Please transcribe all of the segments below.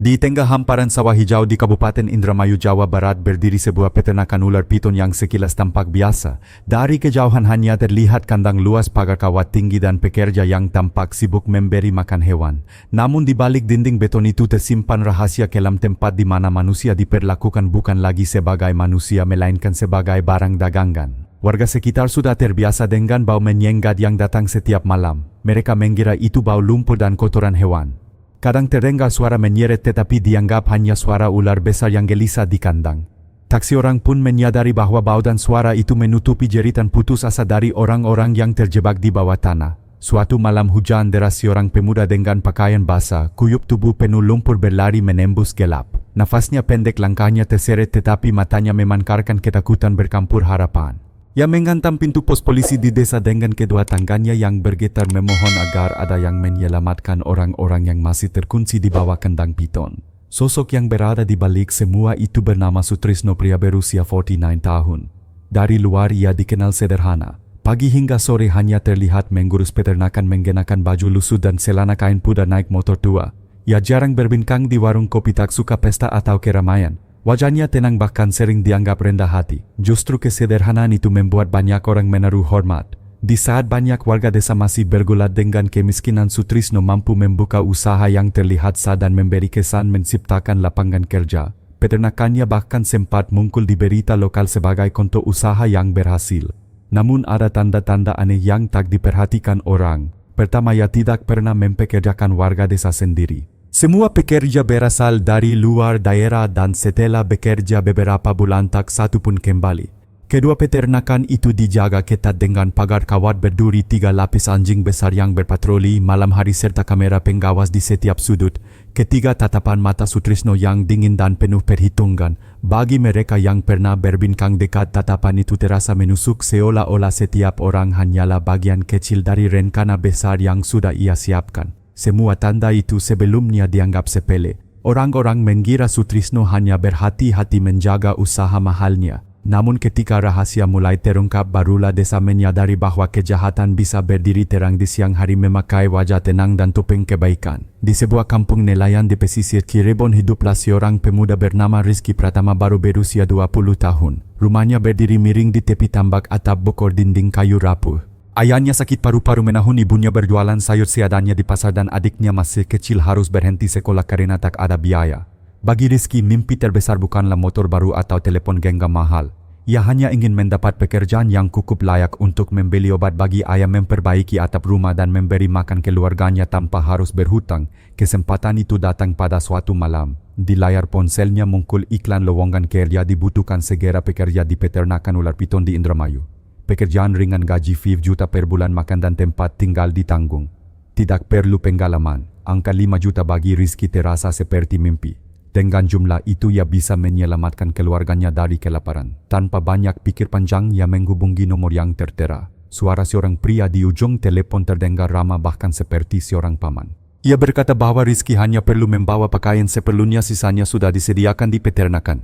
Di tengah hamparan sawah hijau di Kabupaten Indramayu, Jawa Barat berdiri sebuah peternakan ular piton yang sekilas tampak biasa. Dari kejauhan hanya terlihat kandang luas, pagar kawat tinggi dan pekerja yang tampak sibuk memberi makan hewan. Namun di balik dinding beton itu tersimpan rahasia kelam, tempat di mana manusia diperlakukan bukan lagi sebagai manusia melainkan sebagai barang dagangan. Warga sekitar sudah terbiasa dengan bau menyengat yang datang setiap malam. Mereka mengira itu bau lumpur dan kotoran hewan. Kadang terdengar suara menyeret, tetapi dianggap hanya suara ular besar yang gelisah di kandang. Tak seorang pun menyadari bahwa bau dan suara itu menutupi jeritan putus asa dari orang-orang yang terjebak di bawah tanah. Suatu malam hujan deras, seorang pemuda dengan pakaian basah, kuyup tubuh penuh lumpur berlari menembus gelap. Nafasnya pendek, langkahnya terseret, tetapi matanya memancarkan ketakutan bercampur harapan. Ia menghantam pintu pos polisi di desa dengan kedua tangannya yang bergetar memohon agar ada yang menyelamatkan orang-orang yang masih terkunci di bawah kandang piton. Sosok yang berada di balik semua itu bernama Sutrisno, pria berusia 49 tahun. Dari luar ia dikenal sederhana. Pagi hingga sore hanya terlihat mengurus peternakan mengenakan baju lusuh dan celana kain pudar naik motor tua. Ia jarang berbincang di warung kopi, tak suka pesta atau keramaian. Wajahnya tenang, bahkan sering dianggap rendah hati. Justru kesederhanaan itu membuat banyak orang menaruh hormat. Di saat banyak warga desa masih bergulat dengan kemiskinan, Sutrisno mampu membuka usaha yang terlihat sah dan memberi kesan menciptakan lapangan kerja. Peternakannya bahkan sempat muncul di berita lokal sebagai contoh usaha yang berhasil. Namun ada tanda-tanda aneh yang tak diperhatikan orang. Pertama, ia tidak pernah mempekerjakan warga desa sendiri. Semua pekerja berasal dari luar daerah dan setelah bekerja beberapa bulan tak satu pun kembali. Kedua, peternakan itu dijaga ketat dengan pagar kawat berduri, 3 lapis anjing besar yang berpatroli malam hari serta kamera pengawas di setiap sudut. Ketiga, tatapan mata Sutrisno yang dingin dan penuh perhitungan. Bagi mereka yang pernah berbincang dekat, tatapan itu terasa menusuk, seolah-olah setiap orang hanyalah bagian kecil dari rencana besar yang sudah ia siapkan. Semua tanda itu sebelumnya dianggap sepele. Orang-orang mengira Sutrisno hanya berhati-hati menjaga usaha mahalnya. Namun ketika rahasia mulai terungkap, barulah desa menyadari bahwa kejahatan bisa berdiri terang di siang hari memakai wajah tenang dan topeng kebaikan. Di sebuah kampung nelayan di pesisir Cirebon hiduplah seorang pemuda bernama Rizky Pratama, baru berusia 20 tahun. Rumahnya berdiri miring di tepi tambak, atap bokor, dinding kayu rapuh. Ayahnya sakit paru-paru menahun, ibunya berjualan sayur seadanya di pasar, dan adiknya masih kecil harus berhenti sekolah karena tak ada biaya. Bagi Rizky, mimpi terbesar bukanlah motor baru atau telepon genggam mahal. Ia hanya ingin mendapat pekerjaan yang cukup layak untuk membeli obat bagi ayah, memperbaiki atap rumah, dan memberi makan keluarganya tanpa harus berhutang. Kesempatan itu datang pada suatu malam. Di layar ponselnya muncul iklan lowongan kerja, dibutuhkan segera pekerja di peternakan ular piton di Indramayu. Pekerjaan ringan, gaji 5 juta per bulan, makan dan tempat tinggal ditanggung. Tidak perlu pengalaman. Angka 5 juta bagi Rizky terasa seperti mimpi. Dengan jumlah itu ia bisa menyelamatkan keluarganya dari kelaparan. Tanpa banyak pikir panjang, ia menghubungi nomor yang tertera. Suara seorang pria di ujung telepon terdengar ramah, bahkan seperti seorang paman. Ia berkata bahwa Rizky hanya perlu membawa pakaian seperlunya, sisanya sudah disediakan di peternakan.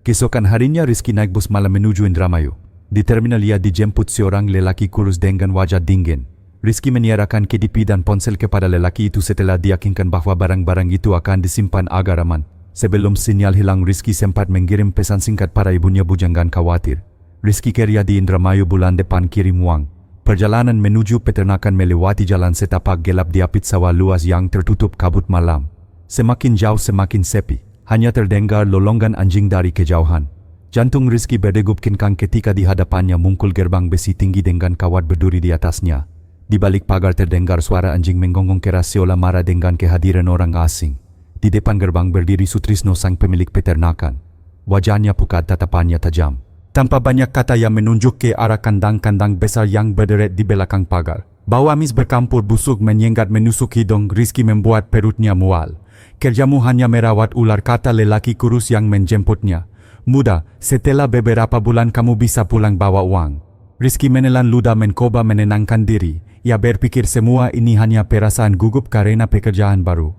Keesokan harinya Rizky naik bus malam menuju Indramayu. Di terminal ia dijemput seorang lelaki kurus dengan wajah dingin. Rizky menyerahkan KTP dan ponsel kepada lelaki itu setelah diyakinkan bahwa barang-barang itu akan disimpan agar aman. Sebelum sinyal hilang, Rizky sempat mengirim pesan singkat pada ibunya, "Bu, jangan khawatir. Rizky kerja di Indramayu, bulan depan kirim uang." Perjalanan menuju peternakan melewati jalan setapak gelap diapit sawah luas yang tertutup kabut malam. Semakin jauh semakin sepi. Hanya terdengar lolongan anjing dari kejauhan. Jantung Rizky berdegup kencang ketika di hadapannya muncul gerbang besi tinggi dengan kawat berduri di atasnya. Di balik pagar terdengar suara anjing menggonggong keras seolah marah dengan kehadiran orang asing. Di depan gerbang berdiri Sutrisno, sang pemilik peternakan. Wajahnya pucat, tatapannya tajam. Tanpa banyak kata ia menunjuk ke arah kandang-kandang besar yang berderet di belakang pagar. Bau amis bercampur busuk menyengat menusuk hidung Rizky, membuat perutnya mual. "Kerjamu hanya merawat ular," kata lelaki kurus yang menjemputnya. "Mudah, setelah beberapa bulan kamu bisa pulang bawa uang." Rizky menelan ludah mencoba menenangkan diri. Ia berpikir semua ini hanya perasaan gugup karena pekerjaan baru.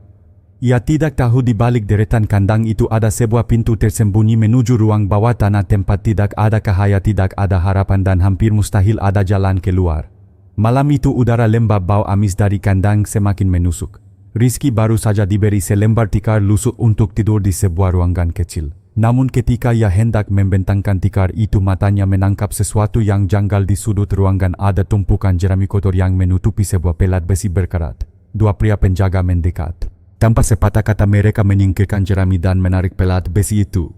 Ia tidak tahu di balik deretan kandang itu ada sebuah pintu tersembunyi menuju ruang bawah tanah, tempat tidak ada cahaya, tidak ada harapan, dan hampir mustahil ada jalan keluar. Malam itu udara lembab, bau amis dari kandang semakin menusuk. Rizky baru saja diberi selembar tikar lusuk untuk tidur di sebuah ruangan kecil. Namun ketika ia hendak membentangkan tikar itu, matanya menangkap sesuatu yang janggal. Di sudut ruangan ada tumpukan jerami kotor yang menutupi sebuah pelat besi berkarat. Dua pria penjaga mendekat. Tanpa sepatah kata mereka menyingkirkan jerami dan menarik pelat besi itu.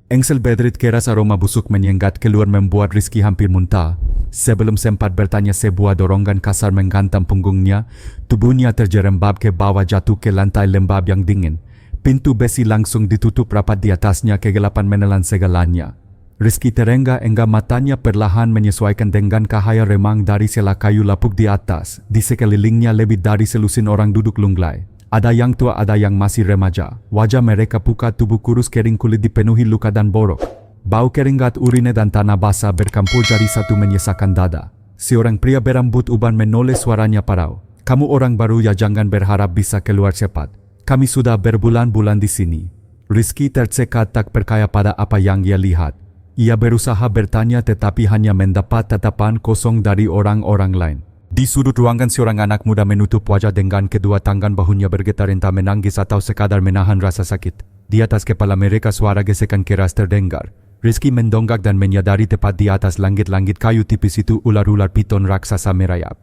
Engsel Bedrit keras aroma busuk menyengat keluar membuat Rizky hampir muntah. Sebelum sempat bertanya, sebuah dorongan kasar menghantam punggungnya. Tubuhnya terjerembab ke bawah, jatuh ke lantai lembab yang dingin. Pintu besi langsung ditutup rapat di atasnya, kegelapan menelan segalanya. Rizky terengah-engah, matanya perlahan menyesuaikan dengan cahaya remang dari sela kayu lapuk di atas. Di sekelilingnya lebih dari selusin orang duduk lunglai. Ada yang tua, ada yang masih remaja. Wajah mereka pucat, tubuh kurus kering, kulit dipenuhi luka dan borok. Bau keringat, urine dan tanah basah bercampur jadi satu menyesakkan dada. Seorang pria berambut uban menoleh, suaranya parau. "Kamu orang baru ya, jangan berharap bisa keluar cepat. Kami sudah berbulan-bulan di sini." Rizky tercekat, tak percaya pada apa yang ia lihat. Ia berusaha bertanya tetapi hanya mendapat tatapan kosong dari orang-orang lain. Di sudut ruangan seorang anak muda menutup wajah dengan kedua tangan, bahunya bergetar, entah menangis atau sekadar menahan rasa sakit. Di atas kepala mereka suara gesekan keras terdengar. Rizky mendongak dan menyadari tepat di atas langit-langit kayu tipis itu ular-ular piton raksasa merayap.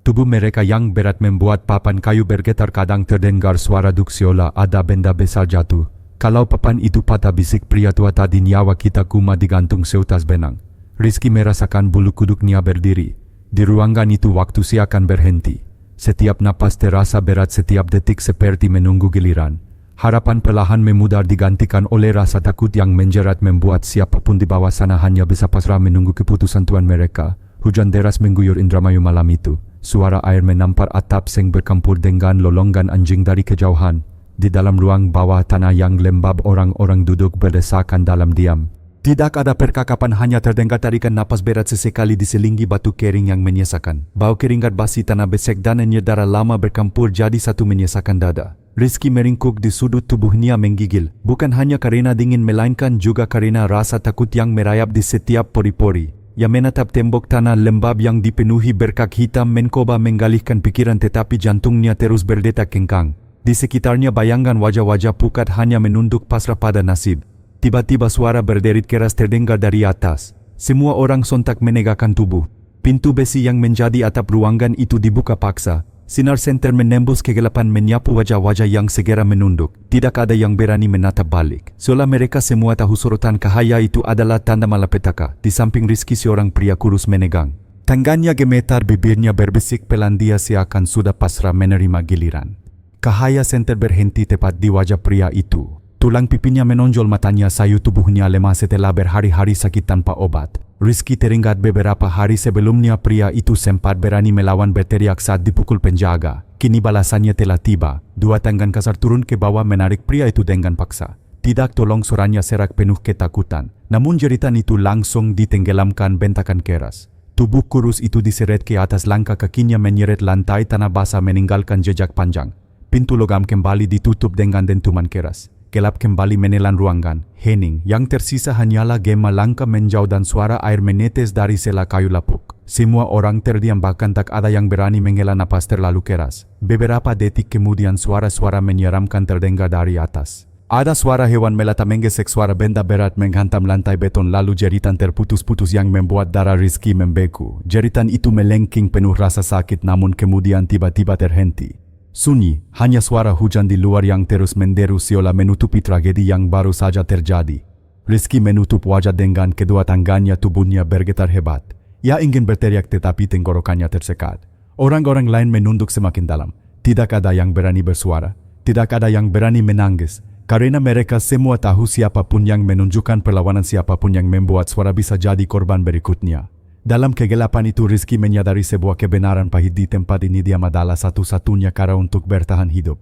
Tubuh mereka yang berat membuat papan kayu bergetar, kadang terdengar suara duk seolah ada benda besar jatuh. "Kalau papan itu patah," bisik pria tua tadi, "nyawa kita cuma digantung seutas benang." Rizky merasakan bulu kuduknya berdiri. Di ruangan itu waktu seakan berhenti. Setiap napas terasa berat, setiap detik seperti menunggu giliran. Harapan perlahan memudar digantikan oleh rasa takut yang menjerat, membuat siapapun di bawah sana hanya bisa pasrah menunggu keputusan Tuhan mereka. Hujan deras mengguyur Indramayu malam itu. Suara air menampar atap seng bercampur dengan lolongan anjing dari kejauhan. Di dalam ruang bawah tanah yang lembab, orang-orang duduk berdesakan dalam diam. Tidak ada percakapan, hanya terdengar tarikan napas berat sesekali diselingi batu kering yang menyesakan. Bau keringat basi, tanah besek dan anyir darah lama bercampur jadi satu menyesakkan dada. Rizky meringkuk di sudut tubuhnya menggigil. Bukan hanya karena dingin, melainkan juga karena rasa takut yang merayap di setiap pori-pori. Ia menatap tembok tanah lembab yang dipenuhi berkak hitam, mencoba mengalihkan pikiran tetapi jantungnya terus berdetak kencang. Di sekitarnya bayangan wajah-wajah pucat hanya menunduk pasrah pada nasib. Tiba-tiba suara berderit keras terdengar dari atas. Semua orang sontak menegakkan tubuh. Pintu besi yang menjadi atap ruangan itu dibuka paksa. Sinar senter menembus kegelapan menyapu wajah-wajah yang segera menunduk. Tidak ada yang berani menatap balik. Seolah mereka semua tahu sorotan cahaya itu adalah tanda malapetaka. Di samping Rizky seorang pria kurus menegang. Tangannya gemetar, bibirnya berbisik pelan, dia seakan sudah pasrah menerima giliran. Cahaya senter berhenti tepat di wajah pria itu. Tulang pipinya menonjol, matanya sayu, tubuhnya lemah setelah berhari-hari sakit tanpa obat. Rizky teringat beberapa hari sebelumnya pria itu sempat berani melawan, berteriak saat dipukul penjaga. Kini balasannya telah tiba. Dua tangan kasar turun ke bawah menarik pria itu dengan paksa. Tidak tolong, suaranya serak penuh ketakutan. Namun jeritan itu langsung ditenggelamkan bentakan keras. Tubuh kurus itu diseret ke atas, langkah kakinya menyeret lantai tanah basah meninggalkan jejak panjang. Pintu logam kembali ditutup dengan dentuman keras. Gelap kembali menelan ruangan. Hening. Yang tersisa hanyalah gema langkah menjauh dan suara air menetes dari sela kayu lapuk. Semua orang terdiam, bahkan tak ada yang berani menghela napas terlalu keras. Beberapa detik kemudian suara-suara menyeramkan terdengar dari atas. Ada suara hewan melata menggesek, suara benda berat menghantam lantai beton, lalu jeritan terputus-putus yang membuat darah Rizky membeku. Jeritan itu melengking penuh rasa sakit, namun kemudian tiba-tiba terhenti. Sunyi, hanya suara hujan di luar yang terus menderu seolah menutupi tragedi yang baru saja terjadi. Rizky menutup wajah dengan kedua tangannya, tubuhnya bergetar hebat. Ia ingin berteriak tetapi tenggorokannya tersekat. Orang-orang lain menunduk semakin dalam. Tidak ada yang berani bersuara. Tidak ada yang berani menangis. Karena mereka semua tahu siapapun yang menunjukkan perlawanan, siapapun yang membuat suara bisa jadi korban berikutnya. Dalam kegelapan itu Rizky menyadari sebuah kebenaran pahit. Di tempat ini dia adalah satu-satunya cara untuk bertahan hidup.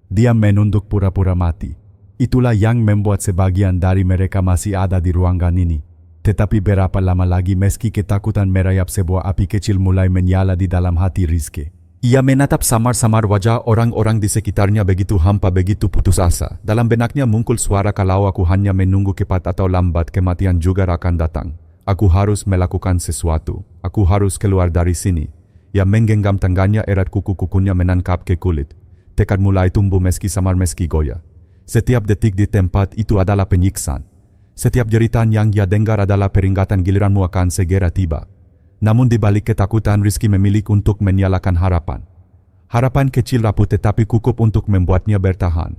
Dia menunduk pura-pura mati. Itulah yang membuat sebagian dari mereka masih ada di ruangan ini. Tetapi berapa lama lagi, meski ketakutan merayap, sebuah api kecil mulai menyala di dalam hati Rizky. Ia menatap samar-samar wajah orang-orang di sekitarnya, begitu hampa, begitu putus asa. Dalam benaknya muncul suara, "Kalau aku hanya menunggu, cepat atau lambat kematian juga akan datang. Aku harus melakukan sesuatu. Aku harus keluar dari sini." Ia menggenggam tangannya erat, kuku-kukunya menangkap ke kulit. tekad mulai tumbuh meski samar meski goyah. Setiap detik di tempat itu adalah penyiksaan. Setiap jeritan yang ia dengar adalah peringatan giliranmu akan segera tiba. Namun di balik ketakutan, Rizky memilih untuk menyalakan harapan. Harapan kecil rapuh tetapi cukup untuk membuatnya bertahan.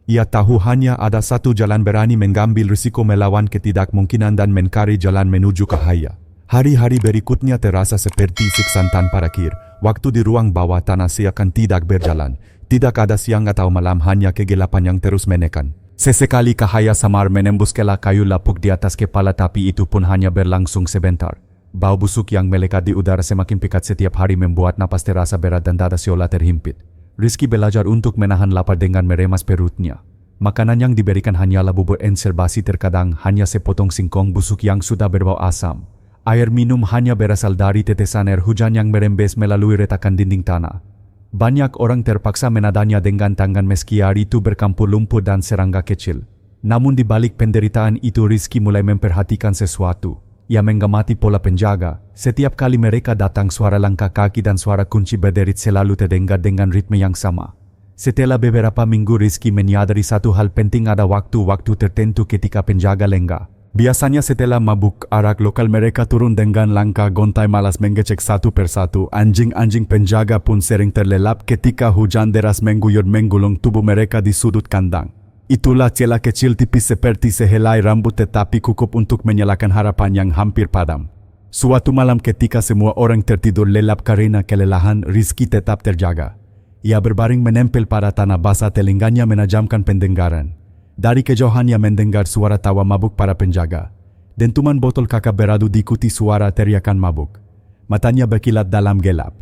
Ia tahu hanya ada satu jalan: berani mengambil risiko, melawan ketidakmungkinan dan mencari jalan menuju cahaya. Hari-hari berikutnya terasa seperti siksaan tanpa akhir. Waktu di ruang bawah tanah seakan tidak berjalan. Tidak ada siang atau malam, hanya kegelapan yang terus menekan. Sesekali cahaya samar menembus celah kayu lapuk di atas kepala, tapi itu pun hanya berlangsung sebentar. Bau busuk yang melekat di udara semakin pekat setiap hari membuat napas terasa berat dan dada seolah terhimpit. Rizky belajar untuk menahan lapar dengan meremas perutnya. Makanan yang diberikan hanyalah bubur encer basi, terkadang hanya sepotong singkong busuk yang sudah berbau asam. Air minum hanya berasal dari tetesan air hujan yang merembes melalui retakan dinding tanah. Banyak orang terpaksa menadanya dengan tangan meski air itu bercampur lumpur dan serangga kecil. Namun di balik penderitaan itu, Rizky mulai memperhatikan sesuatu. Ia mengamati pola penjaga. Setiap kali mereka datang, suara langkah kaki dan suara kunci berderit selalu terdengar dengan ritme yang sama. Setelah beberapa minggu, Rizky menyadari satu hal penting: ada waktu-waktu tertentu ketika penjaga lengah. Biasanya setelah mabuk arak lokal, mereka turun dengan langkah gontai malas mengecek satu persatu. Anjing-anjing penjaga pun sering terlelap ketika hujan deras mengguyur menggulung tubuh mereka di sudut kandang. Itulah celah kecil tipis seperti sehelai rambut tetapi cukup untuk menyalakan harapan yang hampir padam. Suatu malam ketika semua orang tertidur lelap karena kelelahan, Rizky tetap terjaga. Ia berbaring menempel pada tanah basah, telinganya menajamkan pendengaran. Dari kejauhan ia mendengar suara tawa mabuk para penjaga. Dentuman botol kakak beradu diikuti suara teriakan mabuk. Matanya berkilat dalam gelap.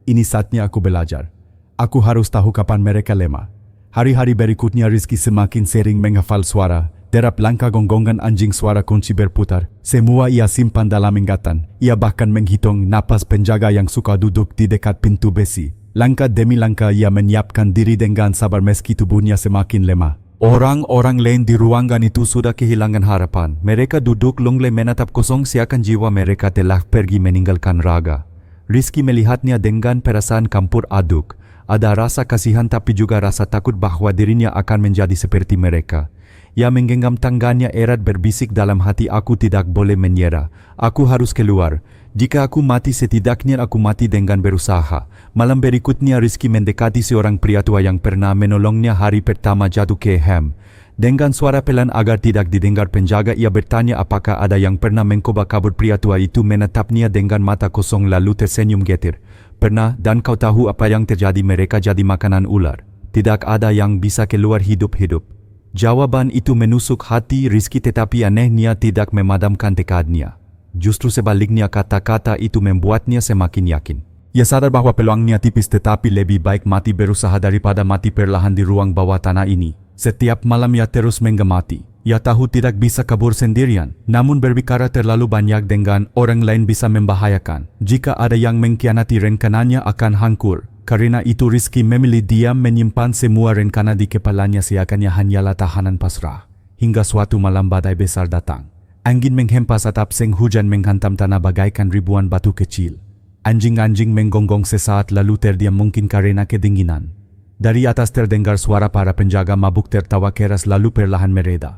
Ini saatnya aku belajar. Aku harus tahu kapan mereka lemah. Hari-hari berikutnya Rizky semakin sering menghafal suara, derap langkah, gonggongan anjing, suara kunci berputar. Semua ia simpan dalam ingatan. Ia bahkan menghitung napas penjaga yang suka duduk di dekat pintu besi. Langkah demi langkah ia menyiapkan diri dengan sabar meski tubuhnya semakin lemah. Orang-orang lain di ruangan itu sudah kehilangan harapan. Mereka duduk lunglai menatap kosong seakan jiwa mereka telah pergi meninggalkan raga. Rizky melihatnya dengan perasaan campur aduk. Ada rasa kasihan tapi juga rasa takut bahwa dirinya akan menjadi seperti mereka. Ia menggenggam tangannya erat, berbisik dalam hati, aku tidak boleh menyerah. Aku harus keluar. Jika aku mati, setidaknya aku mati dengan berusaha. Malam berikutnya Rizky mendekati seorang pria tua yang pernah menolongnya hari pertama jatuh ke hem. Dengan suara pelan agar tidak didengar penjaga, ia bertanya apakah ada yang pernah mencoba kabur. Pria tua itu menatapnya dengan mata kosong lalu tersenyum getir. Pernah, dan kau tahu apa yang terjadi? Mereka jadi makanan ular. Tidak ada yang bisa keluar hidup-hidup. Jawaban itu menusuk hati Rizky, tetapi anehnya tidak memadamkan tekadnya. Justru sebaliknya, kata-kata itu membuatnya semakin yakin. Ia sadar bahwa peluangnya tipis, tetapi lebih baik mati berusaha daripada mati perlahan di ruang bawah tanah ini. Setiap malam ia terus mengamati. Ia tahu tidak bisa kabur sendirian, namun berbicara terlalu banyak dengan orang lain bisa membahayakan. Jika ada yang mengkhianati, rencananya akan hancur. Karena itu Rizky memilih diam, menyimpan semua rencana di kepalanya seakan hanyalah tahanan pasrah. Hingga suatu malam badai besar datang. Angin menghempas atap, seng hujan menghantam tanah bagaikan ribuan batu kecil. Anjing-anjing menggonggong sesaat lalu terdiam, mungkin karena kedinginan. Dari atas terdengar suara para penjaga mabuk tertawa keras lalu perlahan mereda.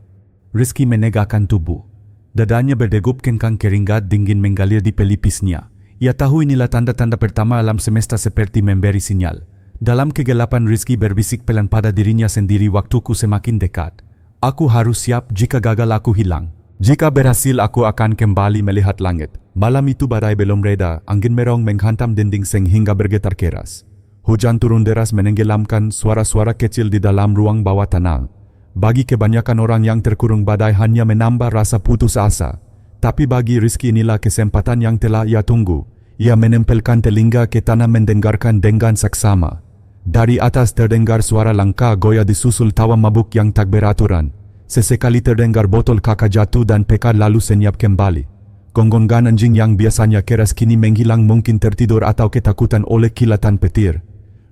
Rizky menegakkan tubuh. Dadanya berdegup, kencang keringat dingin mengalir di pelipisnya. Ia tahu inilah tanda-tanda pertama alam semesta seperti memberi sinyal. Dalam kegelapan Rizky berbisik pelan pada dirinya sendiri, waktuku semakin dekat. Aku harus siap, jika gagal aku hilang. Jika berhasil aku akan kembali melihat langit. Malam itu badai belum reda, angin merong menghantam dinding seng hingga bergetar keras. Hujan turun deras menenggelamkan suara-suara kecil di dalam ruang bawah tanah. Bagi kebanyakan orang yang terkurung, badai hanya menambah rasa putus asa. Tapi bagi Rizky inilah kesempatan yang telah ia tunggu. Ia menempelkan telinga ke tanah mendengarkan dengan saksama. Dari atas terdengar suara langkah goyah disusul tawa mabuk yang tak beraturan. Sesekali terdengar botol kakak jatuh dan pekar lalu senyap kembali. Gonggongan anjing yang biasanya keras kini menghilang, mungkin tertidur atau ketakutan oleh kilatan petir.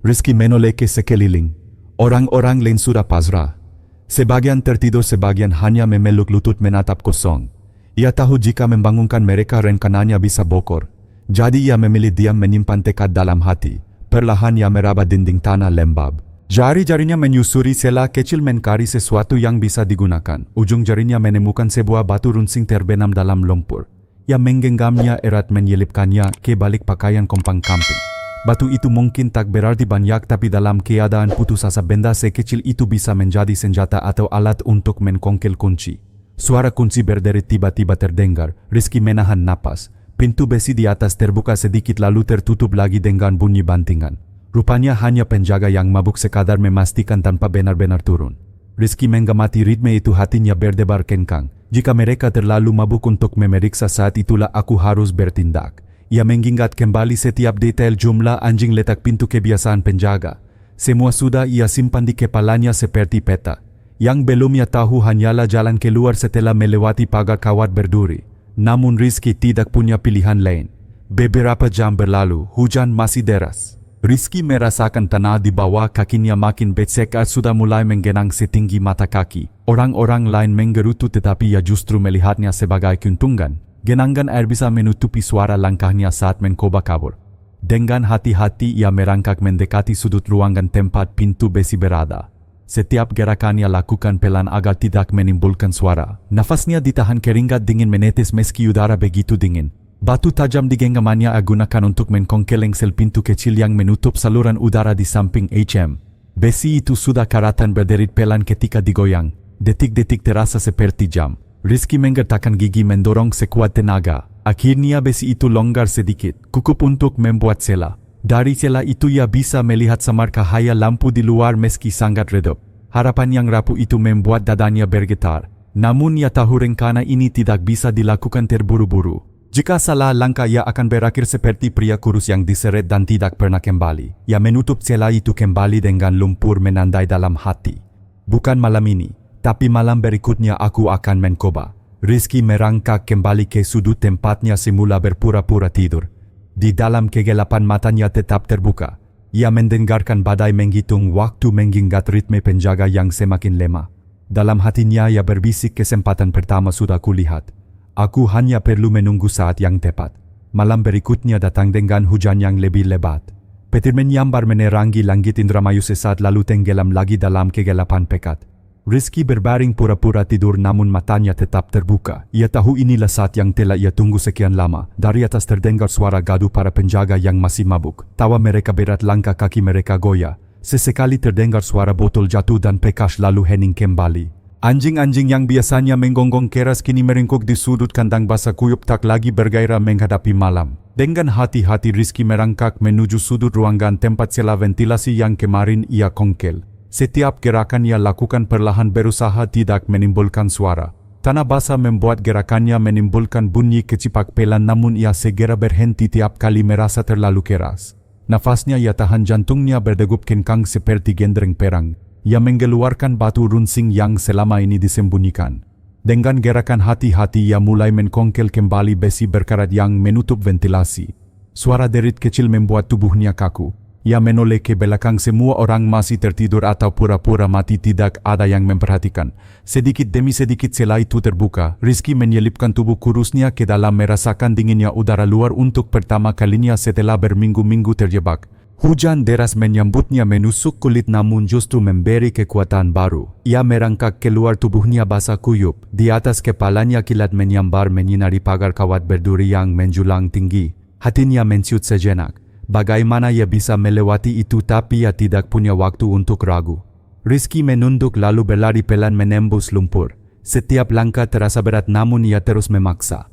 Rizky menoleh ke sekeliling. Orang-orang lain sudah pasrah. Sebagian tertidur, sebagian hanya memeluk lutut menatap kosong. Ia tahu jika membangunkan mereka rencananya bisa bokor. Jadi ia memilih diam, menyimpan tekad dalam hati. Perlahan ia meraba dinding tanah lembab. Jari-jarinya menyusuri sela kecil mencari sesuatu yang bisa digunakan. Ujung jarinya menemukan sebuah batu runcing terbenam dalam lumpur. Ia menggenggamnya erat menyelipkannya ke balik pakaian kompang camping. Batu itu mungkin tak berarti banyak, tapi dalam keadaan putus asa benda sekecil itu bisa menjadi senjata atau alat untuk mengkongkel kunci. Suara kunci berderet tiba-tiba terdengar. Rizky menahan napas. Pintu besi di atas terbuka sedikit lalu tertutup lagi dengan bunyi bantingan. Rupanya hanya penjaga yang mabuk sekadar memastikan tanpa benar-benar turun. Rizky mengamati ritme itu, hatinya berdebar kencang. Jika mereka terlalu mabuk untuk memeriksa, saat itulah aku harus bertindak. Ia mengingat kembali setiap detail, jumlah anjing, letak pintu, kebiasaan penjaga. Semua sudah ia simpan di kepalanya seperti peta. Yang belum ia tahu hanyalah jalan keluar setelah melewati pagar kawat berduri. Namun Rizky tidak punya pilihan lain. Beberapa jam berlalu, hujan masih deras. Rizky merasakan tanah di bawah kakinya makin becek, sudah mulai menggenang setinggi mata kaki. Orang-orang lain menggerutu, tetapi ia justru melihatnya sebagai keuntungan. Genangan air bisa menutupi suara langkahnya saat mencoba kabur. Dengan hati-hati ia merangkak mendekati sudut ruangan tempat pintu besi berada. Setiap gerakannya lakukan pelan agar tidak menimbulkan suara. Nafasnya ditahan, keringat dingin menetes meski udara begitu dingin. Batu tajam di genggamannya gunakan untuk mengkongkel engsel pintu kecil yang menutup saluran udara di samping HM. Besi itu sudah karatan berderit pelan ketika digoyang. Detik-detik terasa seperti jam. Rizky menggertakkan gigi mendorong sekuat tenaga. Akhirnya besi itu longgar sedikit, cukup untuk membuat sela. Dari sela itu ia bisa melihat samar cahaya lampu di luar meski sangat redup. Harapan yang rapuh itu membuat dadanya bergetar. Namun ia tahu rencana ini tidak bisa dilakukan terburu-buru. Jika salah langkah, ia akan berakhir seperti pria kurus yang diseret dan tidak pernah kembali. Ia menutup sela itu kembali dengan lumpur menandai dalam hati. Bukan malam ini, tapi malam berikutnya aku akan mencoba. Rizky merangkak kembali ke sudut tempatnya semula berpura-pura tidur. Di dalam kegelapan matanya tetap terbuka. Ia mendengarkan badai menghitung waktu, mengingat ritme penjaga yang semakin lemah. Dalam hatinya ia berbisik, kesempatan pertama sudah kulihat. Aku hanya perlu menunggu saat yang tepat. Malam berikutnya datang dengan hujan yang lebih lebat. Petir menyambar menerangi langit Indramayu sesaat lalu tenggelam lagi dalam kegelapan pekat. Rizky berbaring pura-pura tidur, namun matanya tetap terbuka. Ia tahu inilah saat yang telah ia tunggu sekian lama. Dari atas terdengar suara gaduh para penjaga yang masih mabuk. Tawa mereka berat, langkah kaki mereka goyah. Sesekali terdengar suara botol jatuh dan pekas lalu hening kembali. Anjing-anjing yang biasanya menggonggong keras kini meringkuk di sudut kandang basah kuyup, tak lagi bergairah menghadapi malam. Dengan hati-hati Rizky merangkak menuju sudut ruangan tempat sela ventilasi yang kemarin ia kongkel. Setiap gerakan ia lakukan perlahan, berusaha tidak menimbulkan suara. Tanah basah membuat gerakannya menimbulkan bunyi kecipak pelan, namun ia segera berhenti tiap kali merasa terlalu keras. Nafasnya ia tahan, jantungnya berdegup kencang seperti gendreng perang. Ia mengeluarkan batu runcing yang selama ini disembunyikan. Dengan gerakan hati-hati ia mulai mengkongkel kembali besi berkarat yang menutup ventilasi. Suara derit kecil membuat tubuhnya kaku. Ia menoleh ke belakang, semua orang masih tertidur atau pura-pura mati, tidak ada yang memperhatikan. Sedikit demi sedikit sela itu terbuka. Rizky menyelipkan tubuh kurusnya ke dalam, merasakan dinginnya udara luar untuk pertama kalinya setelah berminggu-minggu terjebak. Hujan deras menyambutnya menusuk kulit, namun justru memberi kekuatan baru. Ia merangkak keluar, tubuhnya basah kuyup. Di atas kepalanya kilat menyambar menyinari pagar kawat berduri yang menjulang tinggi. Hatinya mensiut sejenak. Bagaimana ia bisa melewati itu, tapi ia tidak punya waktu untuk ragu. Rizky menunduk lalu berlari pelan menembus lumpur. Setiap langkah terasa berat, namun ia terus memaksa.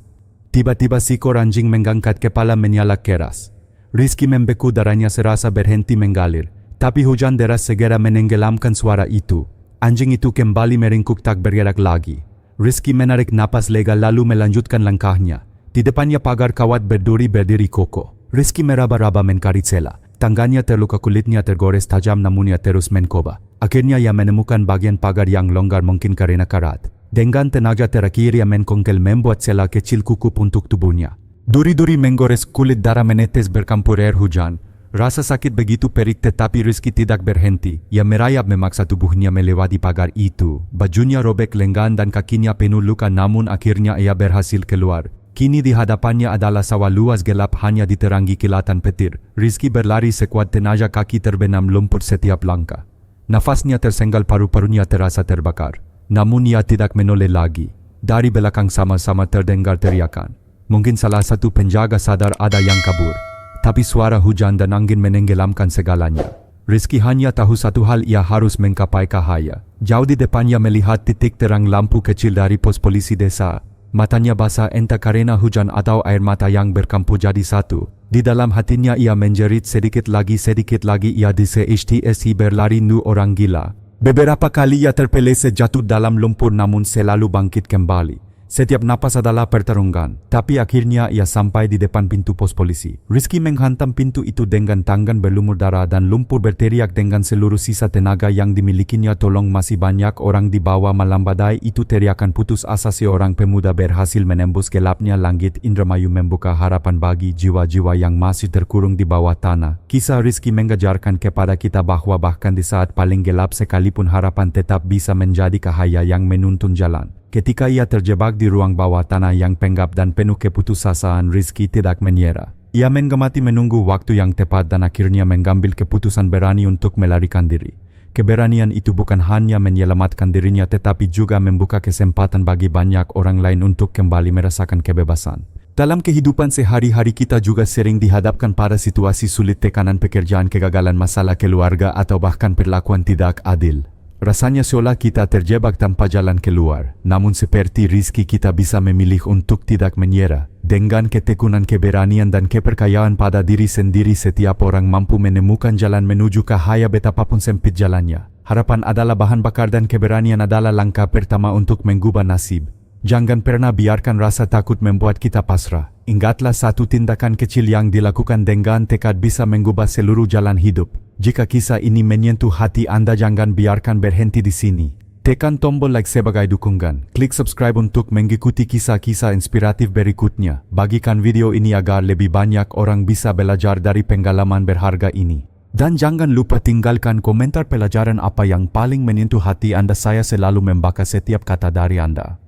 Tiba-tiba seekor anjing mengangkat kepala menyala keras. Rizky membeku, darahnya serasa berhenti mengalir. Tapi hujan deras segera menenggelamkan suara itu. Anjing itu kembali meringkuk, tak bergerak lagi. Rizky menarik napas lega lalu melanjutkan langkahnya. Di depannya pagar kawat berduri berdiri kokoh. Rizky meraba-raba mencari sela. Tangannya terluka, kulitnya tergores tajam, namun ia terus mencoba. Akhirnya ia menemukan bagian pagar yang longgar, mungkin karena karat. Dengan tenaga terakhir ia mengkongkel, membuat sela kecil kukup untuk tubuhnya. Duri-duri menggores kulit, darah menetes bercampur air hujan. Rasa sakit begitu perik, tetapi Rizky tidak berhenti. Ia merayap memaksa tubuhnya melewati pagar itu. Bajunya robek, lengan dan kakinya penuh luka, namun akhirnya ia berhasil keluar. Kini di hadapannya adalah sawah luas gelap, hanya diterangi kilatan petir. Rizky berlari sekuat tenaga, kaki terbenam lumpur setiap langkah. Nafasnya tersengal, paru-parunya terasa terbakar. Namun ia tidak menoleh lagi. Dari belakang sama-sama terdengar teriakan. Mungkin salah satu penjaga sadar ada yang kabur. Tapi suara hujan dan angin menenggelamkan segalanya. Rizky hanya tahu satu hal, ia harus menggapai cahaya. Jauh di depannya melihat titik terang lampu kecil dari pos polisi desa. Matanya basah entah karena hujan atau air mata yang bercampur jadi satu. Di dalam hatinya ia menjerit, sedikit lagi ia disehti berlari nu orang gila. Beberapa kali ia terpeleset jatuh dalam lumpur namun selalu bangkit kembali. Setiap napas adalah pertarungan, tapi akhirnya ia sampai di depan pintu pos polisi. Rizky menghantam pintu itu dengan tangan berlumur darah dan lumpur, berteriak dengan seluruh sisa tenaga yang dimilikinya, "Tolong, masih banyak orang di bawah!" Malam badai itu teriakan putus asa seorang pemuda berhasil menembus gelapnya langit Indramayu, membuka harapan bagi jiwa-jiwa yang masih terkurung di bawah tanah. Kisah Rizky mengajarkan kepada kita bahwa bahkan di saat paling gelap sekalipun harapan tetap bisa menjadi cahaya yang menuntun jalan. Ketika ia terjebak di ruang bawah tanah yang penggap dan penuh keputusasaan, Rizky tidak menyerah. Ia mengamati, menunggu waktu yang tepat dan akhirnya mengambil keputusan berani untuk melarikan diri. Keberanian itu bukan hanya menyelamatkan dirinya tetapi juga membuka kesempatan bagi banyak orang lain untuk kembali merasakan kebebasan. Dalam kehidupan sehari-hari kita juga sering dihadapkan pada situasi sulit, tekanan pekerjaan, kegagalan, masalah keluarga, atau bahkan perlakuan tidak adil. Rasanya seolah kita terjebak tanpa jalan keluar. Namun seperti Rizky, kita bisa memilih untuk tidak menyerah. Dengan ketekunan, keberanian, dan kepercayaan pada diri sendiri, setiap orang mampu menemukan jalan menuju cahaya betapapun sempit jalannya. Harapan adalah bahan bakar dan keberanian adalah langkah pertama untuk mengubah nasib. Jangan pernah biarkan rasa takut membuat kita pasrah. Ingatlah, satu tindakan kecil yang dilakukan dengan tekad bisa mengubah seluruh jalan hidup. Jika kisah ini menyentuh hati Anda, jangan biarkan berhenti di sini. Tekan tombol like sebagai dukungan. Klik subscribe untuk mengikuti kisah-kisah inspiratif berikutnya. Bagikan video ini agar lebih banyak orang bisa belajar dari pengalaman berharga ini. Dan jangan lupa tinggalkan komentar pelajaran apa yang paling menyentuh hati Anda. Saya selalu membaca setiap kata dari Anda.